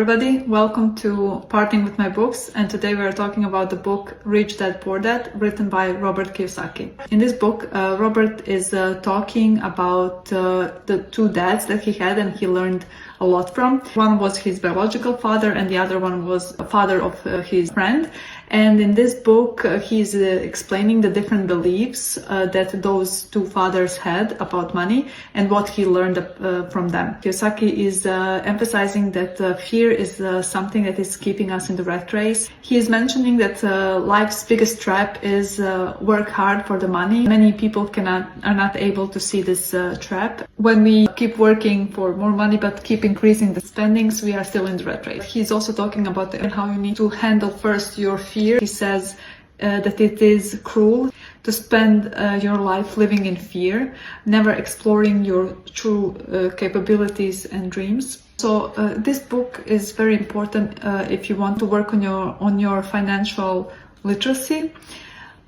everybody, welcome to Parting with My Books, and today we are talking about the book Rich Dad Poor Dad, written by Robert Kiyosaki. In this book, Robert is talking about the two dads that he had and he learned a lot from. One was his biological father and the other one was a father of his friend. And in this book, he's explaining the different beliefs that those two fathers had about money and what he learned from them. Kiyosaki is emphasizing that fear is something that is keeping us in the rat race. He is mentioning that life's biggest trap is work hard for the money. Many people are not able to see this trap. When we keep working for more money but keep increasing the spendings, we are still in the rat race. He's also talking about how you need to handle first your fear. He says that it is cruel to spend your life living in fear, never exploring your true capabilities and dreams. So this book is very important if you want to work on your financial literacy.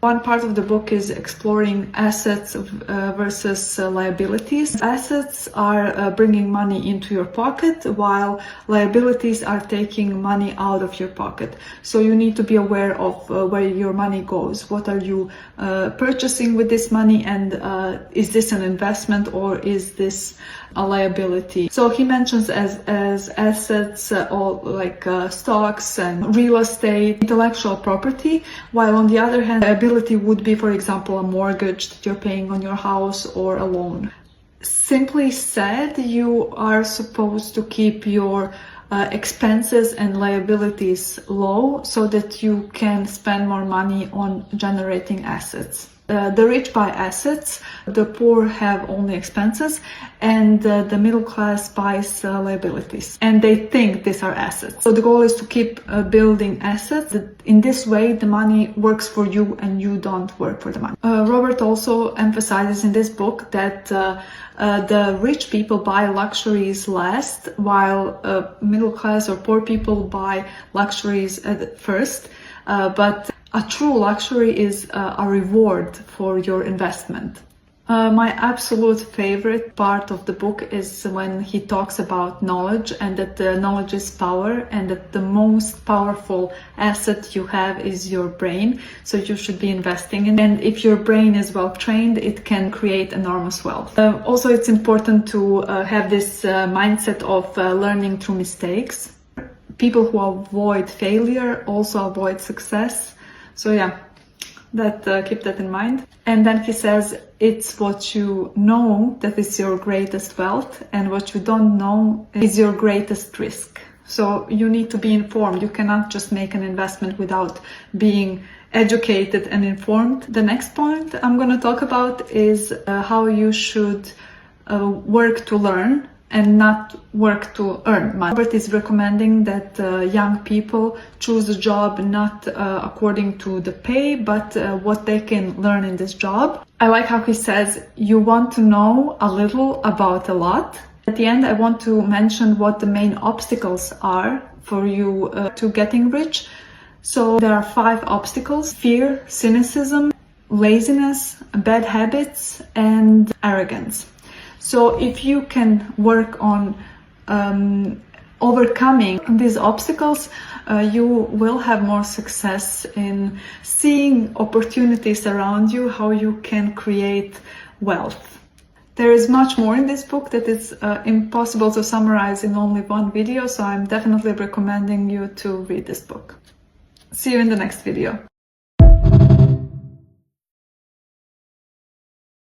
One part of the book is exploring assets versus liabilities. Assets are bringing money into your pocket, while liabilities are taking money out of your pocket. So you need to be aware of where your money goes. What are you purchasing with this money, and is this an investment or is this a liability? So he mentions as assets all like stocks and real estate, intellectual property, while on the other hand, liability would be, for example, a mortgage that you're paying on your house or a loan. Simply said, you are supposed to keep your expenses and liabilities low so that you can spend more money on generating assets. The rich buy assets, the poor have only expenses, and the middle class buys liabilities. And they think these are assets. So the goal is to keep building assets. In this way, the money works for you and you don't work for the money. Robert also emphasizes in this book that the rich people buy luxuries last, while middle class or poor people buy luxuries at first. But a true luxury is a reward for your investment. My absolute favorite part of the book is when he talks about knowledge and that knowledge is power and that the most powerful asset you have is your brain. So you should be investing in it. And if your brain is well trained, it can create enormous wealth. Also, it's important to have this mindset of learning through mistakes. People who avoid failure also avoid success. So yeah, keep that in mind. And then he says, it's what you know that is your greatest wealth, and what you don't know is your greatest risk. So you need to be informed. You cannot just make an investment without being educated and informed. The next point I'm going to talk about is how you should work to learn and not work to earn money. Robert is recommending that young people choose a job not according to the pay, but what they can learn in this job. I like how he says, you want to know a little about a lot. At the end, I want to mention what the main obstacles are for you to getting rich. So there are 5 obstacles: fear, cynicism, laziness, bad habits, and arrogance. So if you can work on overcoming these obstacles, you will have more success in seeing opportunities around you, how you can create wealth. There is much more in this book that is impossible to summarize in only one video, so I'm definitely recommending you to read this book. See you in the next video.